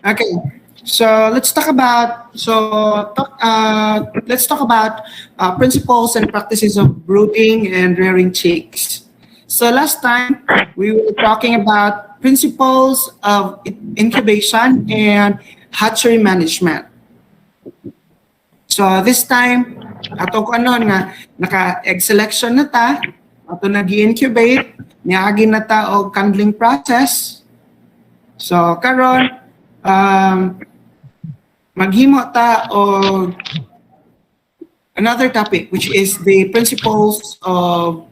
Okay, so let's talk about principles and practices of brooding and rearing chicks. So last time we were talking about principles of incubation and hatchery management. So this time ato ko ano nga naka egg selection na ta, ato nag-incubate, niagi na ta og candling process. So karon maghimo ta o another topic which is the principles of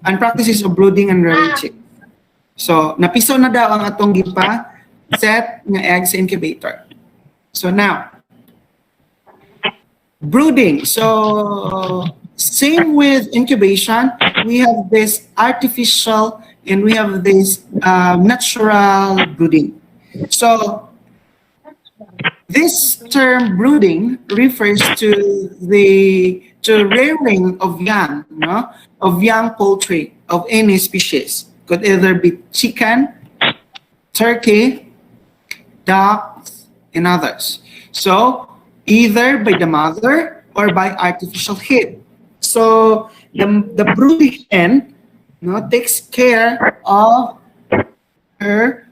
and practices of brooding and rearing chick. So napiso na daw ang atong gipa set nga egg sa incubator. So now brooding. So same with incubation, we have this artificial and we have this natural brooding. So this term brooding refers to rearing of young, no, of young poultry of any species. Could either be chicken, turkey, ducks, and others. So either by the mother or by artificial heat. So the brooding hen, no, takes care of her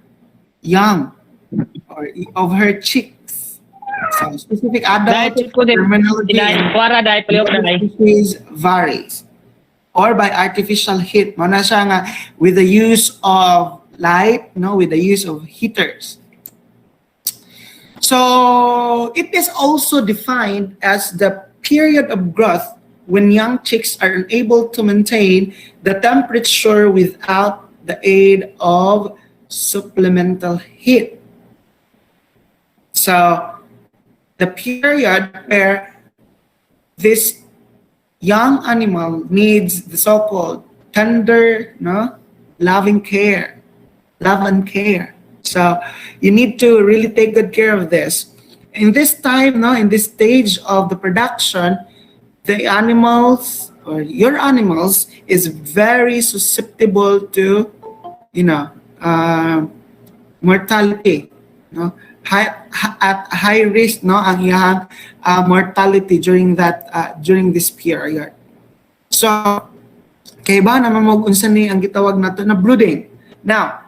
young or of her chicks. So specific adult terminology and species varies. Or by artificial heat. Mana siya nga with the use of light, no, with the use of heaters. So it is also defined as the period of growth when young chicks are unable to maintain the temperature without the aid of supplemental heat. So the period where this young animal needs the so-called tender, no, loving care, love and care. So you need to really take good care of this. In this time, no, in this stage of the production, the animals or your animals is very susceptible to, mortality, no, at high risk, no, ang iyang mortality during this period. So kay ba naman mo unsa ni ang gitawag nato na brooding. Now,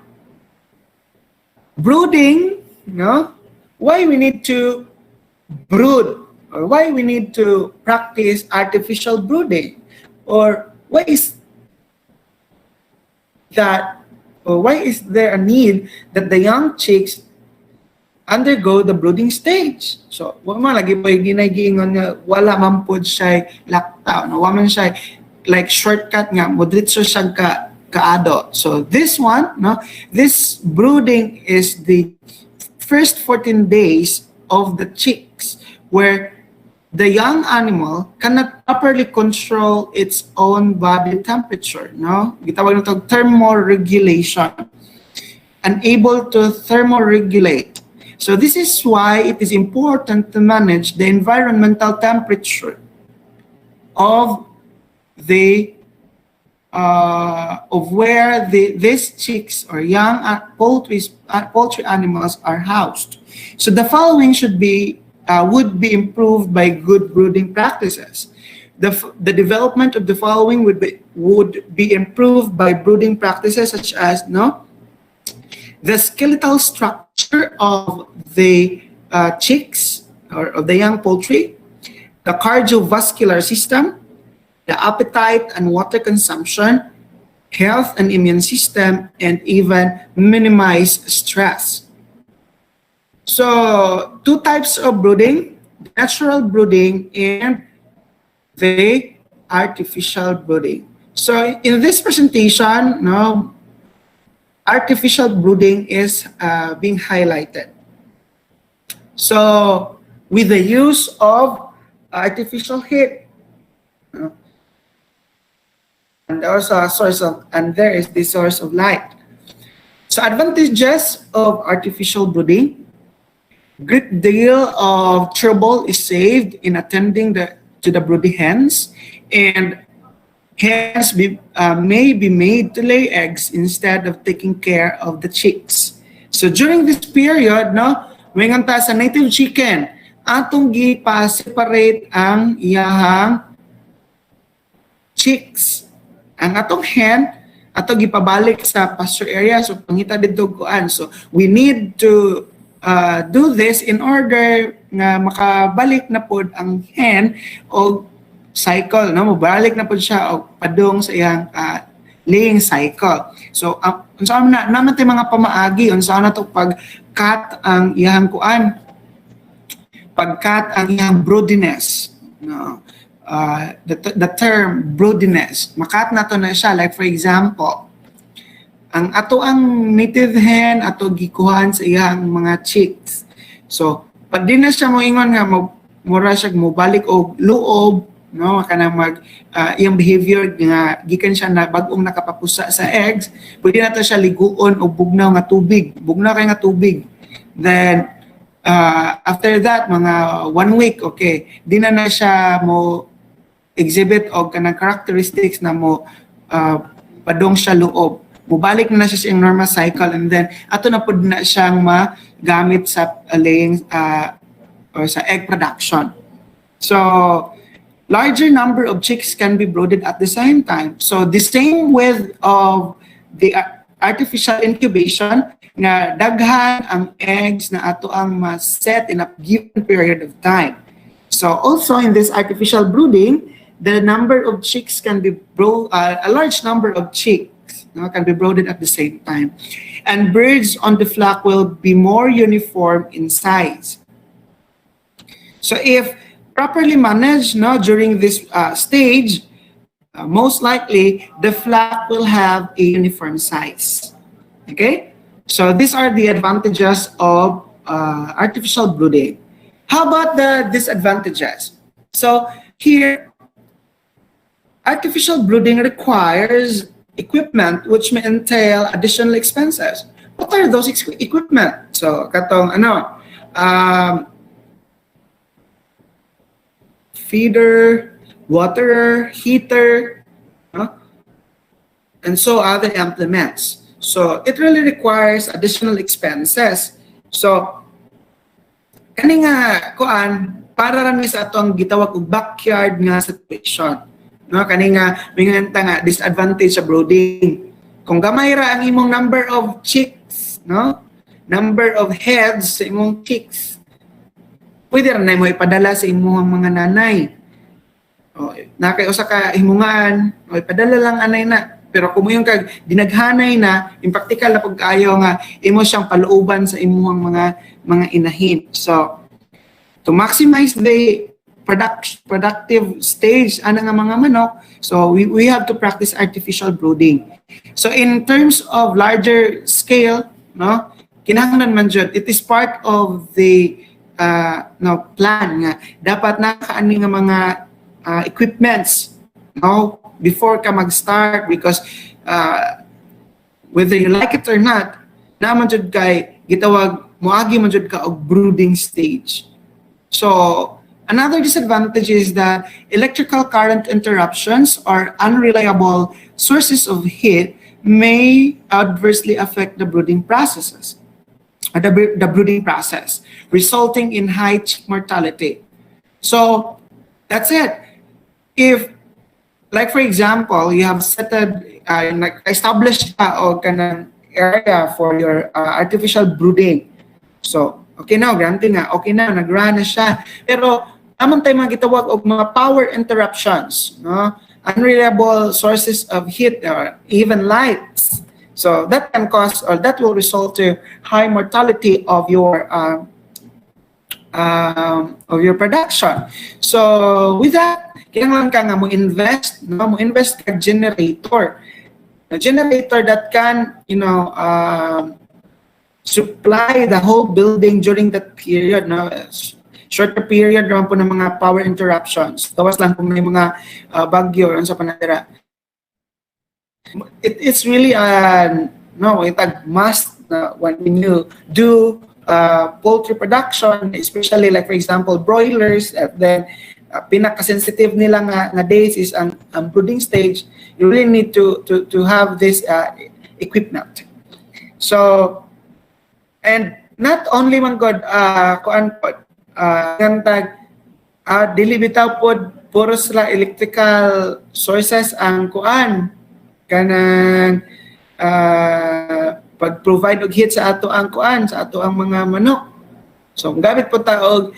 brooding, no, why we need to brood or why we need to practice artificial brooding, or why is that, or why is there a need that the young chicks undergo the brooding stage? So wala lagi po ginay-giingon nga wala man pod siya laktaw, no, wala man siya like shortcut nga modritso siya kaado. So this one, no, this brooding is the first 14 days of the chicks where the young animal cannot properly control its own body temperature, no? Gitawag na ito thermoregulation. Unable to thermoregulate. So this is why it is important to manage the environmental temperature of the of where these chicks or young poultry animals are housed. So the following would be improved by good brooding practices. The development of the following would be improved by brooding practices such as, no, the skeletal structure of the chicks or of the young poultry, the cardiovascular system, the appetite and water consumption, health and immune system, and even minimize stress. So two types of brooding: natural brooding and the artificial brooding. So in this presentation, no, artificial brooding is being highlighted. So with the use of artificial heat, and also there is the source of light. So advantages of artificial brooding: great deal of trouble is saved in attending to the brooding hens, and hens may be made to lay eggs instead of taking care of the chicks. So during this period, no, Moingon ta sa native chicken, atong gipa-separate ang iyahang chicks. Ang atong hen, ato gipabalik sa pasture area, so pangita dito kuan. So we need to do this in order nga makabalik na pod ang hen o cycle, no? Mabalik na pod siya og padung sa iyang laying cycle. So unsa na naman tay mga pamaagi unsa na to pag-cut ang iyang kuan, pag-cut ang iyang broodiness, no? The term broodiness, makat na to na siya. Like for example, ang ato ang native hen ato gikuhan sa iyang mga chicks. So pag di na siya mo ingon nga mura siya mobalik og loob, no, kana mag iyang behavior nga gikan siya na bag-ong nakapapusa sa eggs, pwede na to siya liguon og bugnaw nga tubig, bugnaw kay nga tubig. Then after that mga 1 week, okay, di na siya mo exhibit og kanang characteristics na mo padong siya loob, mubalik na siya sa iyang normal cycle, and then ato na pud na siyang magamit sa laying or sa egg production. So larger number of chicks can be brooded at the same time. So the same with of the artificial incubation, nga daghan ang eggs na ato ang ma-set in a given period of time. So also in this artificial brooding, the number of chicks can be a large number of chicks, no, can be brooded at the same time, and birds on the flock will be more uniform in size. So if properly managed, no, during this stage, most likely the flock will have a uniform size. Okay, so these are the advantages of artificial brooding. How about the disadvantages? So here, artificial brooding requires equipment which may entail additional expenses. What are those equipment? So katong feeder, waterer, heater, and so other implements. So it really requires additional expenses. So kani nga kuan para ra ni sa atong gitawag og backyard nga situation. No, kani nga minganta nga disadvantage sa brooding. Kung gamay ra ang imong number of chicks, no? Number of heads sa imong chicks, pwede ra na mo ipadala sa imong mga nanay. O nakay usa ka himungan, o ipadala lang anay na. Pero kung yung kag dinaghanay na, in practical na pagkaayo nga imo siyang paluuban sa imong mga inahin. So to maximize the productive stage ana nga mga manok, so we have to practice artificial brooding. So in terms of larger scale, no, kinahanglan man jud, it is part of the plan nga dapat nakaani nga mga equipments, no, before ka mag-start, because whether you like it or not, naman jud kay gitawag moagi man jud ka og brooding stage. So another disadvantage is that electrical current interruptions or unreliable sources of heat may adversely affect the brooding processes, the brooding process, resulting in high chick mortality. So that's it. If, like for example, you have established an area for your artificial brooding. So okay na, granted nga, okay na, nag-run na siya. Pero amon tayo mga gitawag og mga power interruptions, no? Unreliable sources of heat or even lights. So that can cause, or that will result to high mortality of your production. So with that, kailangan ka nga mo invest ka generator. A generator that can, supply the whole building during that period, no? Shorter period naman po ng mga power interruptions. Tawas lang kung may mga bagyo or sa panatira. It's really itag must when you do poultry production, especially like for example broilers, and then pinaka-sensitive nila nga days is ang brooding stage. You really need to have this equipment. So, and not only man god kuan pod ngantag dili bitaw pod puros la electrical sources ang kuan kanang pag-provide og heat sa ato ang kuan sa ato ang mga manok. So gamit po ta og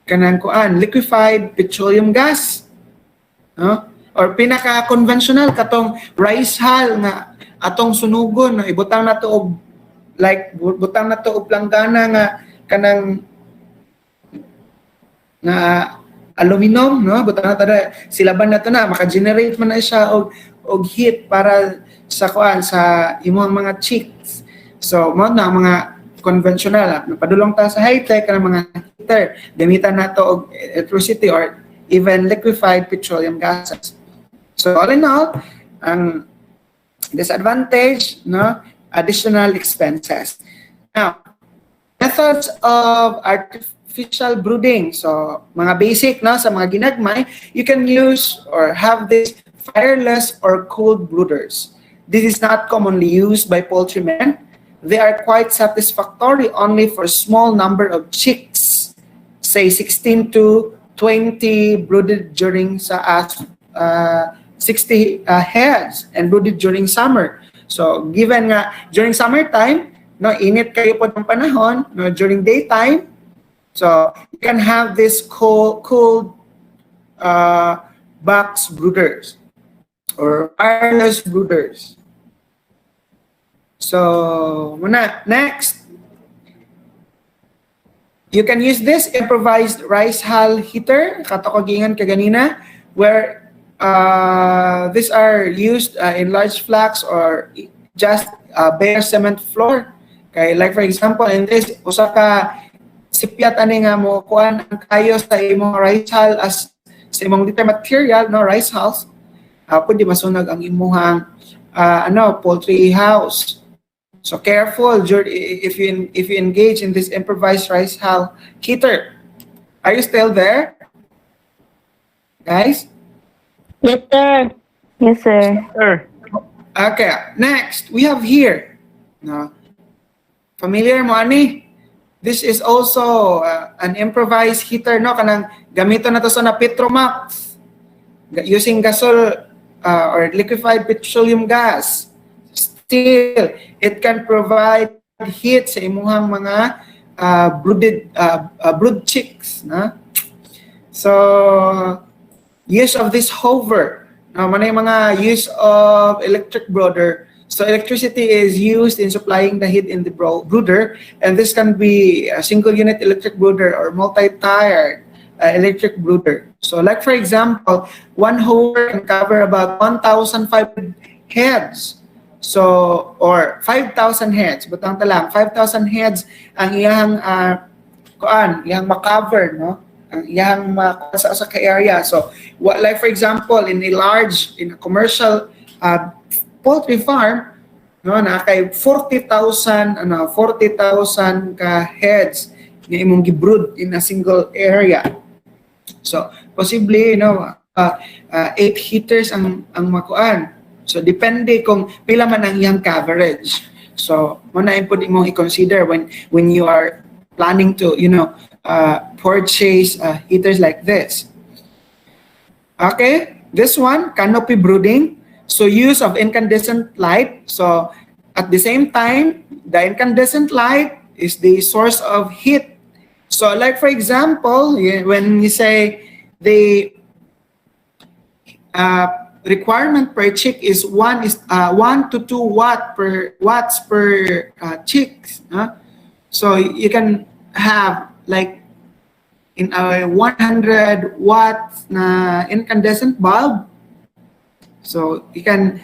kanang kuan liquefied petroleum gas, no? Or pinaka-conventional katong rice hull nga atong sunugon, no? Ibutang nato og like butang nato og planggana nga kanang na aluminum, no? Butang nato silaban nato na maka-generate man na siya og heat para sa kuan sa imong mga chicks. So mo na mga conventional, napadulong ta sa high-tech kanang mga heater, gamitan nato og electricity or even liquefied petroleum gases. So all in all, ang disadvantage, no, additional expenses. Now, methods of artificial brooding. So mga basic, no, sa mga ginagmay, you can use or have this fireless or cold brooders. This is not commonly used by poultrymen. They are quite satisfactory only for a small number of chicks, say 16 to 20 brooded during 60 heads and brooded during summer. So given nga during summertime, no, init kayo po ng panahon, no, during daytime, so you can have this cold box brooders or wireless brooders. So, next, you can use this improvised rice hull heater, katokogingan kaganina, where these are used in large flats or just bare cement floor. Okay, like for example, in this, usa ka sipyat ani nga mo kuan ang kayo sa imong rice hull as sa imong litter material, no, rice hulls, pwede masunog ang imuhang poultry house. So careful if you engage in this improvised rice hull heater. Are you still there, guys? Yes, sir. Yes, sir. Okay. Next, we have here. No, familiar mo ani? This is also an improvised heater, no? Kanang gamito na to sa na Petromax using gasol or liquefied petroleum gas. Still, it can provide heat sa imuhang mga brood chicks, na? So use of this hover, manay mga use of electric brooder. So electricity is used in supplying the heat in the brooder, and this can be a single unit electric brooder or multi-tiered electric brooder. So like for example, one hover can cover about 1,500 heads. So, or 5,000 heads, butang talang 5,000 heads ang iyang iyang ma-cover, no? Ang iyang sa area. So, like for example, in a commercial poultry farm, no, na kay 40,000 ka heads nga imong gibrood in a single area. So, possibly, 8 heaters ang makuan. So depende kung pila man ang iyang coverage. So muna pud imong i-consider when you are planning to purchase heaters like this. Okay, this one, canopy brooding. So use of incandescent light. So at the same time, the incandescent light is the source of heat. So like for example, when you say the requirement per chick is 1 to 2 watts per chicks. So you can have like in a 100 watts na incandescent bulb. So you can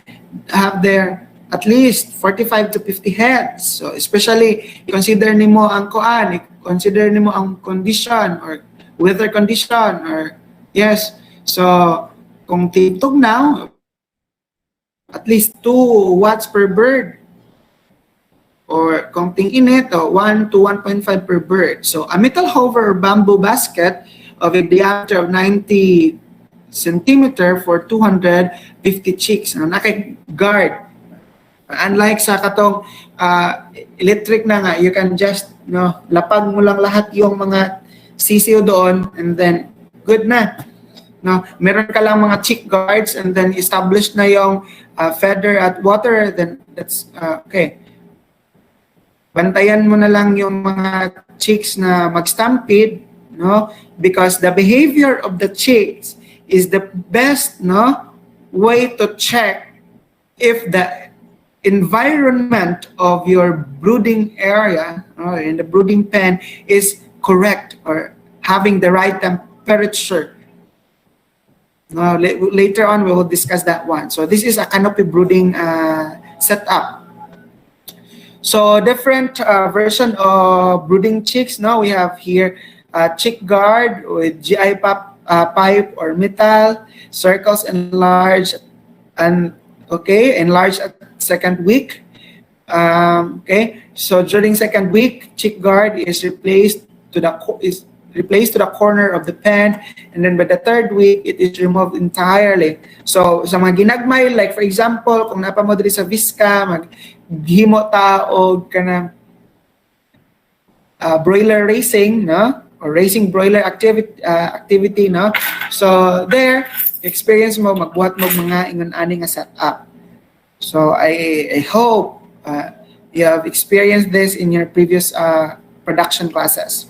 have there at least 45 to 50 heads. So especially consider nimo ang kuan, consider nimo ang condition or weather condition or yes. So kung tugnaw, at least 2 watts per bird. Or kung init, 1 to 1.5 per bird. So a metal hover or bamboo basket of a diameter of 90 centimeter for 250 chicks. Naka-guard Unlike sa katong electric na nga, you can just lapag mo lang lahat yung mga sisiw doon and then good na. No, meron ka lang mga chick guards and then established na yung feather at water, then that's okay. Bantayan mo na lang yung mga chicks na mag-stampede, no? Because the behavior of the chicks is the best, way to check if the environment of your brooding area, in the brooding pen, is correct or having the right temperature. Later on, we will discuss that one. So this is a canopy brooding setup. So different version of brooding chicks. Now we have here chick guard with GI pipe or metal, circles enlarged and enlarged at second week. Okay, so during second week, chick guard is replaced to the corner of the pen, and then by the third week, it is removed entirely. So sa mga ginagmay, like for example, kung napa mo diri sa Visca, maghimo ta og kanang broiler racing, no? Or racing broiler activity, no? So there, experience mo magbuhat mo mga ingon-ani nga setup. So I hope you have experienced this in your previous production classes.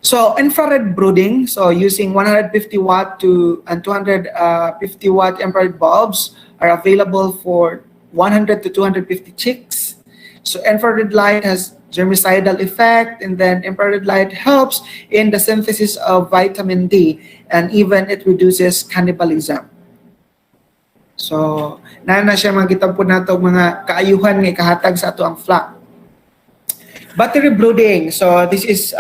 So infrared brooding, so using 150 watt and 250 watt infrared bulbs are available for 100 to 250 chicks. So infrared light has germicidal effect, and then infrared light helps in the synthesis of vitamin D, and even it reduces cannibalism. So na siya magitag po nato mga kaayuhan nga ikahatag sa ato ang flock. Battery brooding, so this is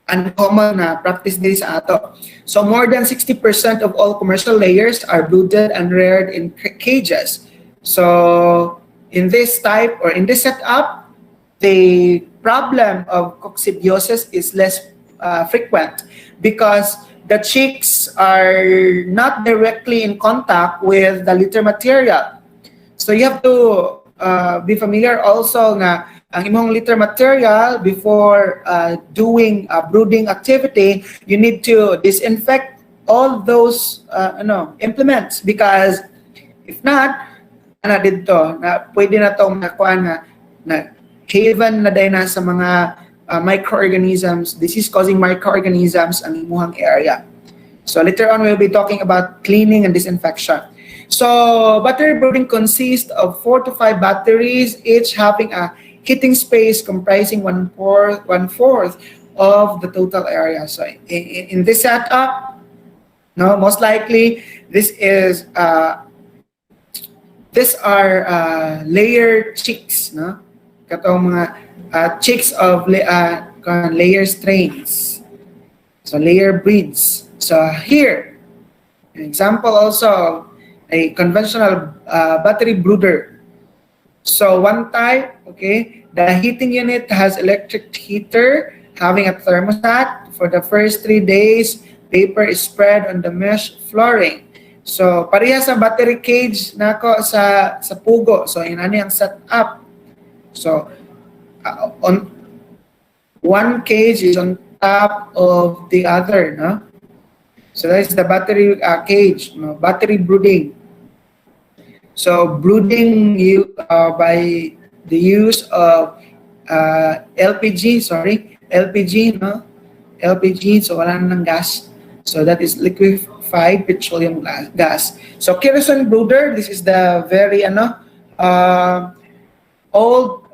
uncommon na practice din sa ato. So more than 60% of all commercial layers are brooded and reared in cages. So in this type or in this setup, the problem of coccidiosis is less frequent because the chicks are not directly in contact with the litter material. So you have to be familiar also na ang imong litter material before doing a brooding activity, you need to disinfect all those implements, because if not, dito na pwede na tong nakuha na haven na dahil na sa mga microorganisms, disease-causing microorganisms ang imuhang area. So later on, we'll be talking about cleaning and disinfection. So battery brooding consists of 4 to 5 batteries, each having a heating space comprising one fourth of the total area. So in this setup, most likely these are layer chicks, katong mga chicks of layer strains, so layer breeds. So here, an example also, a conventional battery brooder. So one type, the heating unit has electric heater having a thermostat. For the first 3 days, paper is spread on the mesh flooring. So pareha sa battery cage nako sa pugo. So inani ang setup. So on one cage is on top of the other, no? So that is the battery cage, battery brooding. So brooding by the use of LPG, so wala nang gas. So that is liquefied petroleum gas. So kerosene brooder, this is the very old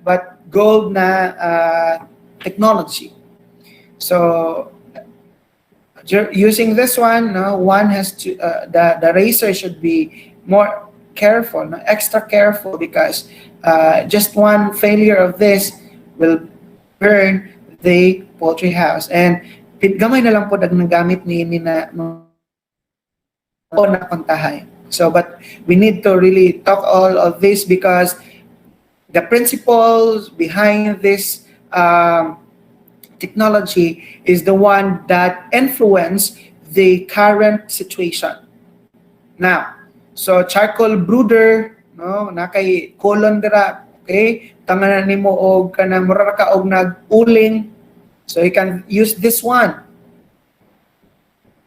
but gold na technology. So using this one, one has to the racer should be more careful, extra careful, because just one failure of this will burn the poultry house. And gamay na lang po dag nagamit ni na napuntahay. So but we need to really talk all of this, because the principles behind this technology is the one that influence the current situation. Now, so charcoal brooder, no, na kay colon dira, okay? Tanganan nimo og kanang mura ka og nag-uling. So you can use this one.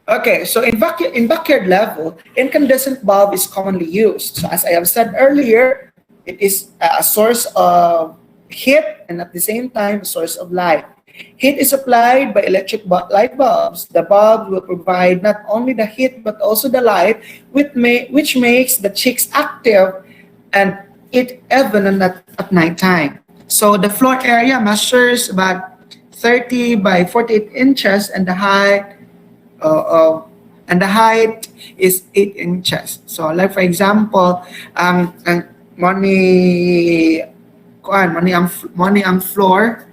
Okay, so in backyard level, incandescent bulb is commonly used. So as I have said earlier, it is a source of heat and at the same time a source of light. Heat is applied by electric light bulbs. The bulb will provide not only the heat but also the light, which makes the chicks active and eat even at nighttime. So the floor area measures about 30 by 48 inches, and the height is 8 inches. So like for example, ang money ang floor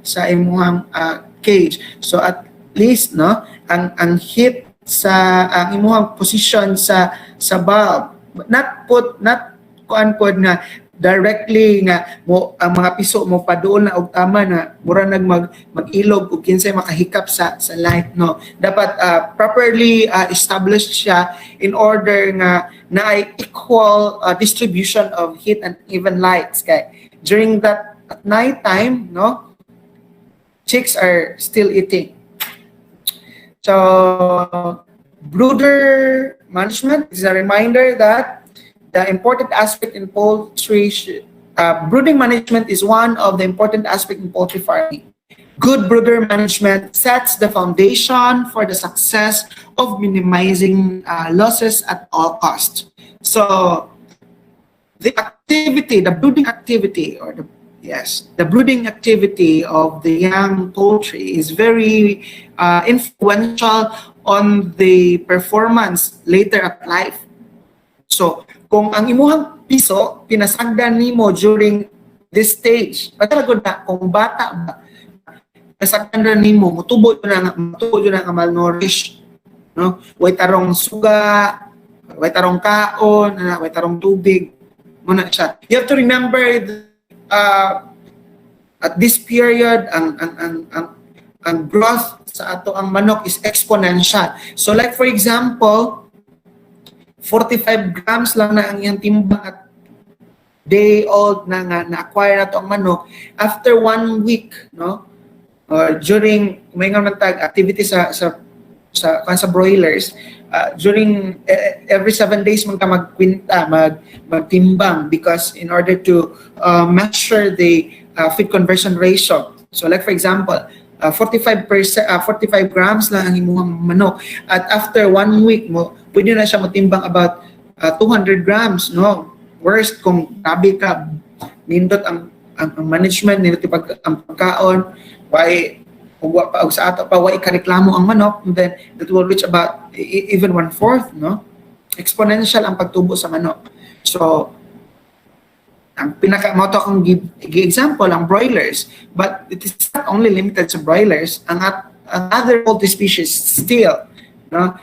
sa imuhang cage. So at least no ang heat sa ang imuhang position sa bulb, not kuan pod nga directly nga mo ang mga piso mo paduol na og tama na mura mag-ilog ug kinsay makahikap sa light, no. Dapat properly established siya in order nga na equal distribution of heat and even lights kay during that at night time, no, chicks are still eating. So brooder management is a reminder that the important aspect in poultry, brooding management is one of the important aspects in poultry farming. Good brooder management sets the foundation for the success of minimizing losses at all costs. So the brooding activity of the young poultry is very influential on the performance later at life. So kung ang imuhang piso pinasagdan nimo during this stage, patagod na kung bata ba pinasagdan nimo mutubo na nga malnourished, no, way tarong suga, way tarong kaon, way tarong tubig mo na siya. You have to remember at this period ang growth sa ato ang manok is exponential. So like for example, 45 grams lang na ang iyang timbang at day old na-acquire na to ang manok after 1 week, no, or during may nga man tag activity sa broilers, during every 7 days man ka magkwinta, magtimbang, because in order to measure the feed conversion ratio. So like for example, 45 grams lang ang imuhang manok at after 1 week mo pwede na siya matimbang about 200 grams, no. Worst kung tabi ka nindot ang management nindot ang pagkaon, why og sa ato pa why ikareklamo ang manok, then that will reach about even 1/4, no. Exponential ang pagtubo sa manok. So ang pinaka-moto akong example ang broilers, but it is not only limited to broilers, ang other poultry species still, no,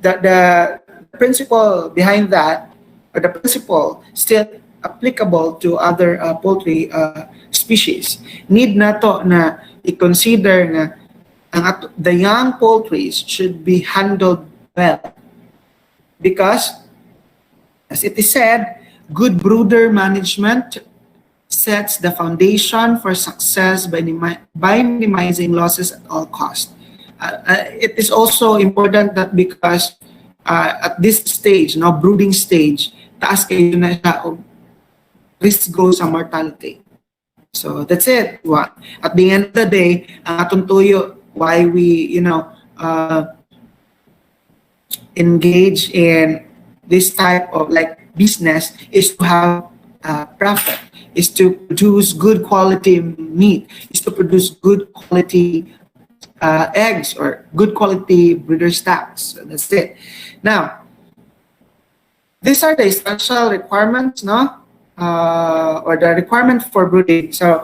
the principle behind that, or the principle still applicable to other poultry species. Need na to na i-consider na the young poultries should be handled well, because as it is said, good brooder management sets the foundation for success by minimizing losses at all costs. It is also important that because at this stage, no, brooding stage, taas kayo na siya o risk goes sa mortality. So that's it. At the end of the day, ang atong tuyo why we engage in this type of like business is to have profit, is to produce good quality meat, is to produce good quality eggs or good quality breeder stocks. So that's it. Now, these are the essential requirements, no, or the requirement for brooding. So,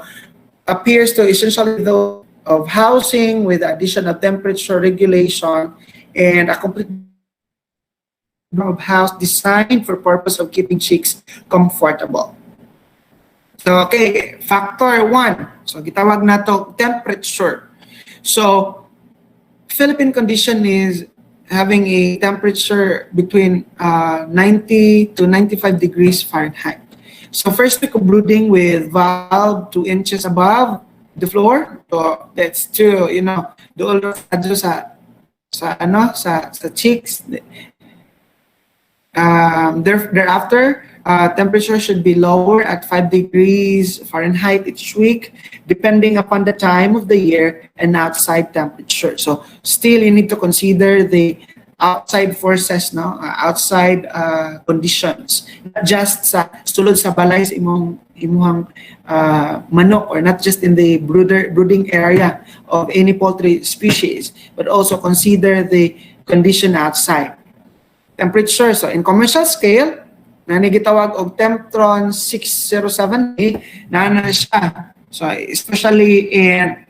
appears to essentially those of housing with the addition of temperature regulation and a complete of house designed for purpose of keeping chicks comfortable. So, okay, factor 1. So, gitawag na to temperature. So, Philippine condition is having a temperature between 90 to 95 degrees Fahrenheit. So first week of brooding with valve 2 inches above the floor. So that's to, dool radyo sa chicks. Thereafter, temperature should be lower at 5 degrees Fahrenheit each week, depending upon the time of the year and outside temperature. So still, you need to consider the outside forces, no, outside conditions, not just sa sulod sa balay sa imuhang manok, or not just in the brooding area of any poultry species, but also consider the condition outside. Temperature, so in commercial scale, na gitawag og Temptron 607A, na siya. So especially in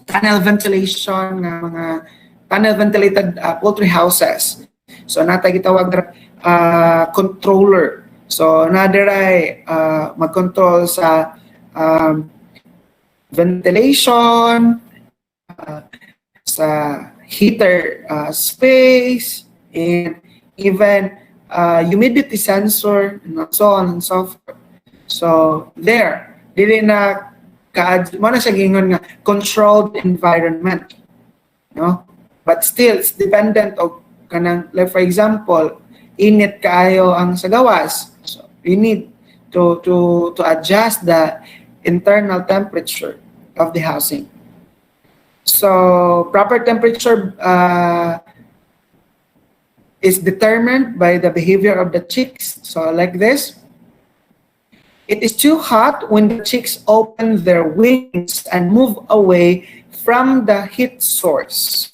tunnel ventilation, mga tunnel ventilated poultry houses. So natay gitawag controller. So nadiray mag-control sa ventilation, sa heater space, and even humidity sensor, and so on and so forth. So there, dili na mo na siya gingon nga controlled environment, no? But still, it's dependent of kanang, like for example, init kaayo ang sa gawas. So you need to adjust the internal temperature of the housing. So proper temperature is determined by the behavior of the chicks. So like this, it is too hot when the chicks open their wings and move away from the heat source.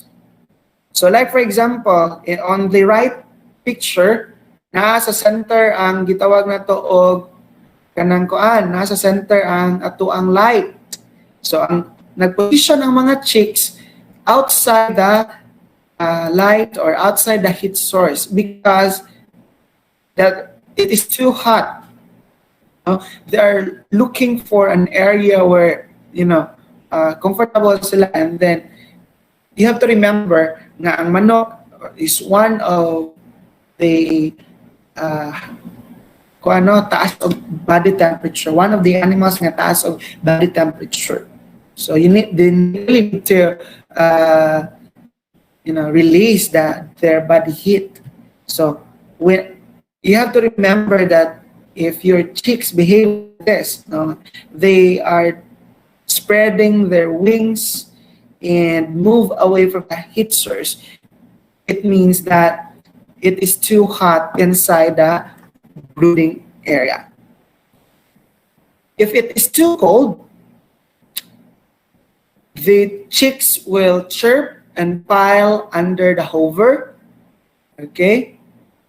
So like for example, on the right picture, nasa center ang gitawag na to og kanang kuan, nasa center ang atuang light. So ang nagposition ang mga chicks outside the light or outside the heat source because that it is too hot. They are looking for an area where comfortable sila, and then you have to remember na ang manok is one of the taas of body temperature, one of the animals nga taas of body temperature. So they really need to release their body heat. So when you have to remember that if your chicks behave like this, they are spreading their wings and move away from the heat source, it means that it is too hot inside the brooding area. If it is too cold, the chicks will chirp and pile under the hover, okay,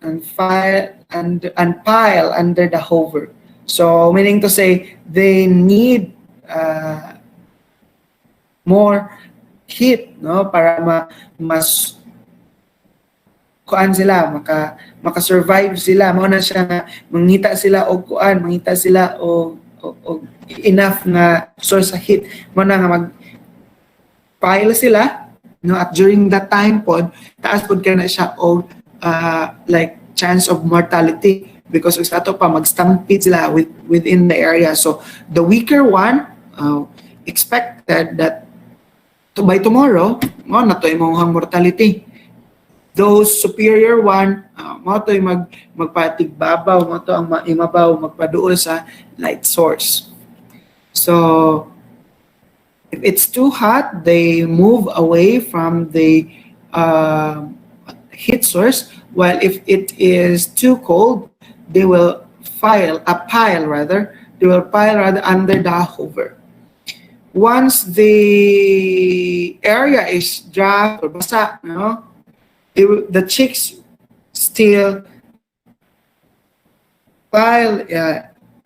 and pile under the hover. So meaning to say they need more heat, no, para mas kuan sila, maka-survive sila. Mao na siya nga mangita sila og kuan, mangita sila og enough na source of heat. Mao na nga pile sila, no, at during that time pod taas pod kana siya og like chance of mortality because sa ato pa mag-stampede sila within the area. So the weaker one expected that by tomorrow mo na to imong mortality. Those superior one mo to magpatigbabaw, mo to ang imabaw magpaduol sa light source. So if it's too hot, they move away from the heat source, while if it is too cold, they will pile rather under the hover. Once the area is dry or basa, the chicks still pile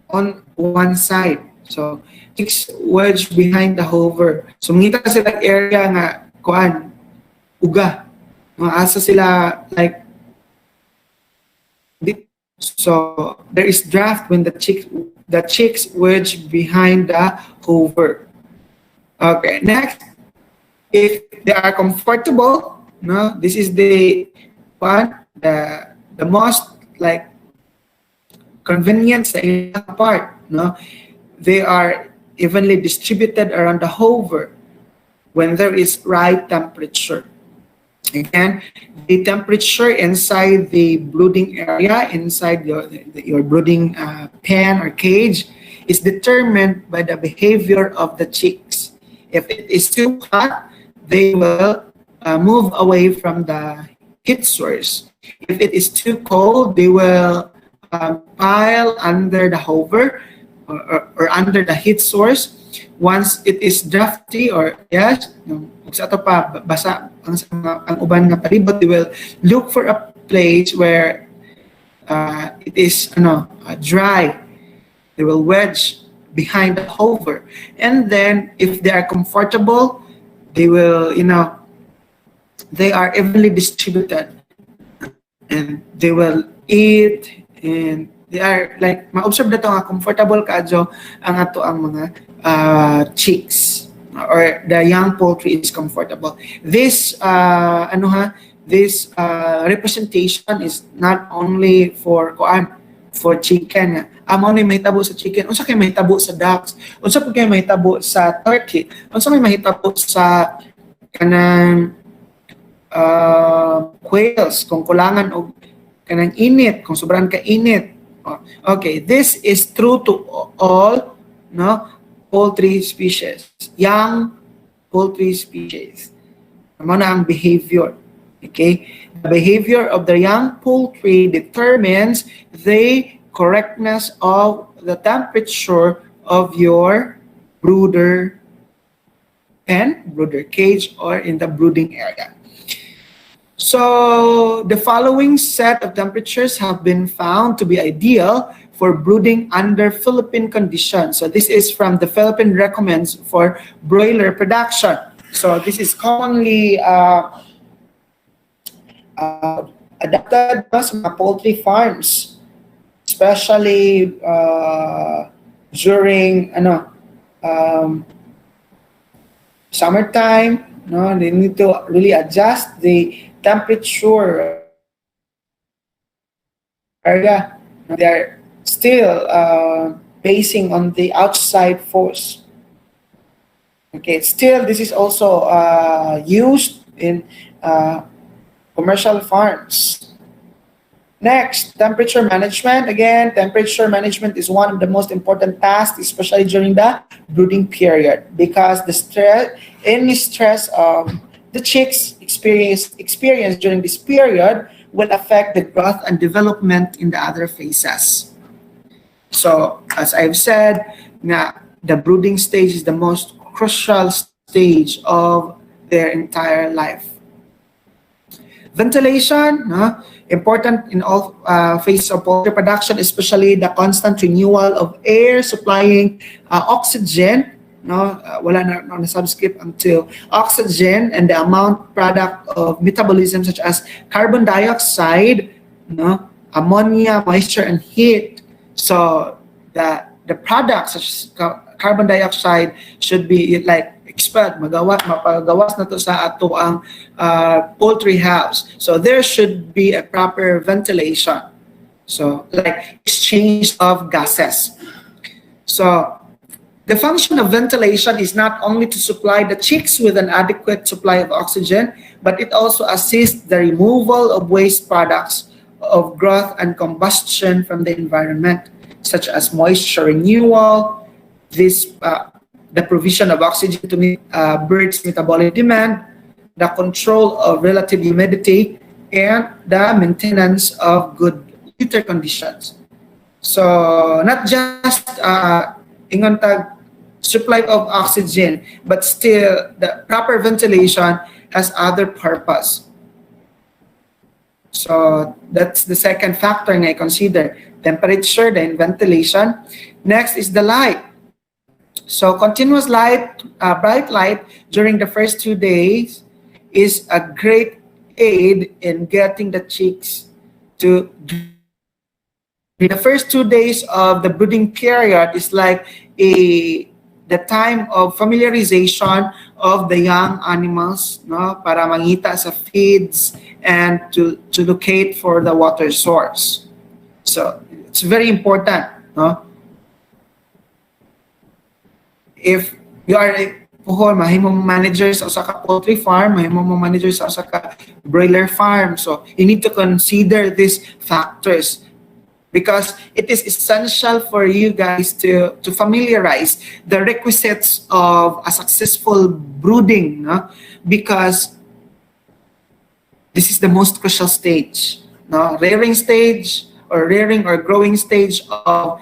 on one side. So chicks wedge behind the hover. So mangita sila area nga kuan uga. Asa sila like so there is draft when the chicks wedge behind the hover. Okay, next, if they are comfortable no, this is the one, the most like convenient sa ilang part, no. They are evenly distributed around the hover when there is right temperature. Again, the temperature inside the brooding area, inside your brooding pen or cage, is determined by the behavior of the chicks. If it is too hot, they will move away from the heat source. If it is too cold, they will pile under the hover or under the heat source. Once it is drafty or yes, sa ato pa basa ang uban nga palibot, they will look for a place where it is dry. They will wedge behind the hover, and then if they are comfortable, they will they are evenly distributed, and they will eat, and they are like ma-observe na to nga comfortable kaadyo ang ato ang mga chicks or the young poultry is comfortable. This this representation is not only for chicken. Amo ni mahitabo sa chicken, unsa kay mahitabo sa ducks, unsa pa kay mahitabo sa turkey, unsa may mahitabo sa kanang quails kung kulangan og kanang init, kung sobrang ka init. Okay, this is true to all poultry species, young poultry species. Ano na ang behavior? Okay, the behavior of the young poultry determines the correctness of the temperature of your brooder pen, brooder cage, or in the brooding area. So the following set of temperatures have been found to be ideal for brooding under Philippine conditions. So this is from the Philippine Recommends for Broiler Production. So this is commonly adapted sa mga poultry farms, especially during summertime. They need to really adjust the temperature area. They are still basing on the outside force. Okay, still this is also used in commercial farms. Next, temperature management. Again, temperature management is one of the most important tasks, especially during the brooding period, because any stress of the chicks experience during this period will affect the growth and development in the other phases. So, as I've said, the brooding stage is the most crucial stage of their entire life. Ventilation, important in all phases of poultry production, especially the constant renewal of air supplying oxygen. Wala na subscript until oxygen and the amount product of metabolism such as carbon dioxide, ammonia, moisture, and heat. So the products such as carbon dioxide should be like expelled, mapagawas na to sa ato ang poultry house. So there should be a proper ventilation. So like exchange of gases. So the function of ventilation is not only to supply the chicks with an adequate supply of oxygen, but it also assists the removal of waste products of growth and combustion from the environment, such as moisture renewal, the provision of oxygen to meet birds' metabolic demand, the control of relative humidity, and the maintenance of good litter conditions. So not just supply of oxygen, but still the proper ventilation has other purpose. So that's the second factor I consider: temperature, then ventilation. Next is the light. So continuous light, bright light during the first 2 days is a great aid in getting the chicks to. The first 2 days of the brooding period is like a the time of familiarization of the young animals, no, para mangita sa feeds and to locate for the water source. So it's very important, no? If you are mahimong manager sa usa ka poultry farm, mahimong manager sa usa ka broiler farm, so you need to consider these factors because it is essential for you guys to familiarize the requisites of a successful brooding, no? Because this is the most crucial stage, no? Rearing stage or growing stage of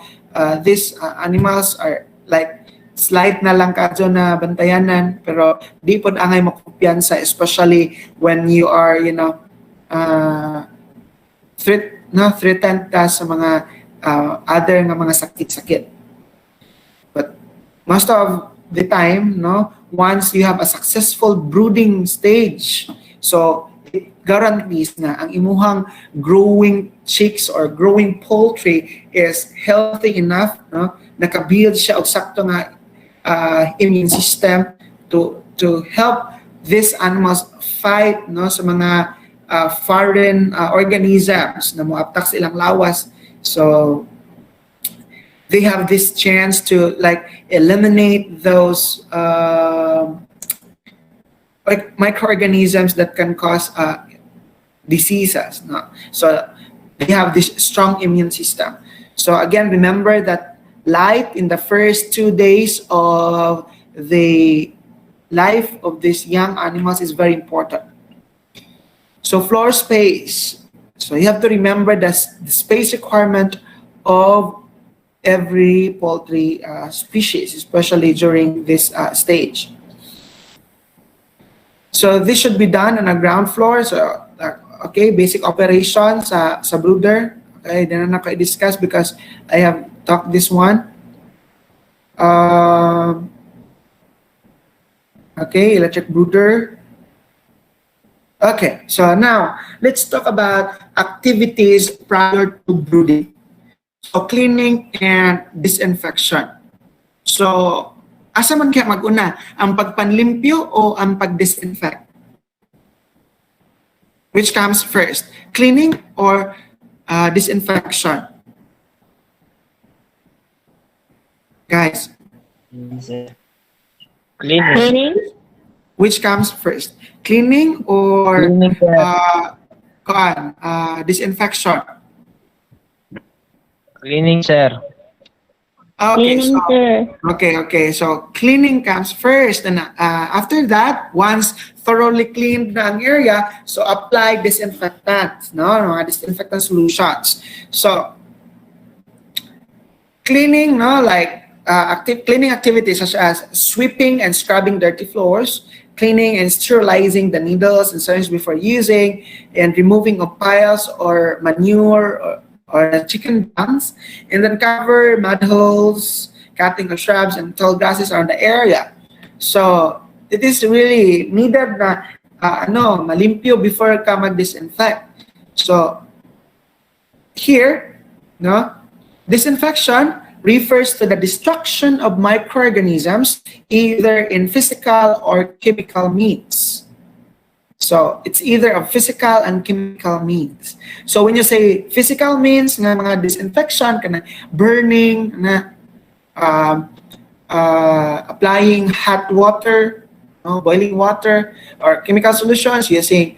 these animals are like slight na lang kadyo na bantayanan, pero di pod angay makumpiyansa, especially when you are, threatened ka sa mga other nga mga sakit-sakit. But most of the time, no, once you have a successful brooding stage, so it guarantees na ang imuhang growing chicks or growing poultry is healthy enough, no, nakabuild siya og sakto nga immune system to help these animals fight, no, sa mga foreign organisms na moaptak sa ilang lawas. So they have this chance to like eliminate those like microorganisms that can cause diseases, no? So they have this strong immune system. So again, remember that light in the first 2 days of the life of these young animals is very important. So floor space. So you have to remember the space requirement of every poultry species, especially during this stage. So this should be done on a ground floor. So okay, basic operations sa brooder. Okay, then na discuss because I have talked this one. Okay, electric brooder. Okay, so now let's talk about activities prior to brooding. So cleaning and disinfection. So asa man kaya mag-una, ang pagpanlimpyo o ang pag-disinfect? Which comes first, cleaning or disinfection? Guys, Cleaning? which comes first, cleaning or Cleaning, sir. disinfection? Cleaning, sir. Okay, Cleaning, so sir. okay. So cleaning comes first, and after that, once thoroughly cleaned na ang area, so apply disinfectant, no, mga disinfectant solutions. So cleaning, no, like cleaning activities such as sweeping and scrubbing dirty floors, cleaning and sterilizing the needles and syringes before using, and removing of piles or manure or chicken dungs, and then cover mud holes, cutting of shrubs and tall grasses around the area. So it is really needed na malimpyo before ka mag-disinfect. So here, no, disinfection refers to the destruction of microorganisms either in physical or chemical means. So it's either a physical and chemical means. So when you say physical means, nga mga disinfection, kana burning, na applying hot water, no, boiling water, or chemical solutions using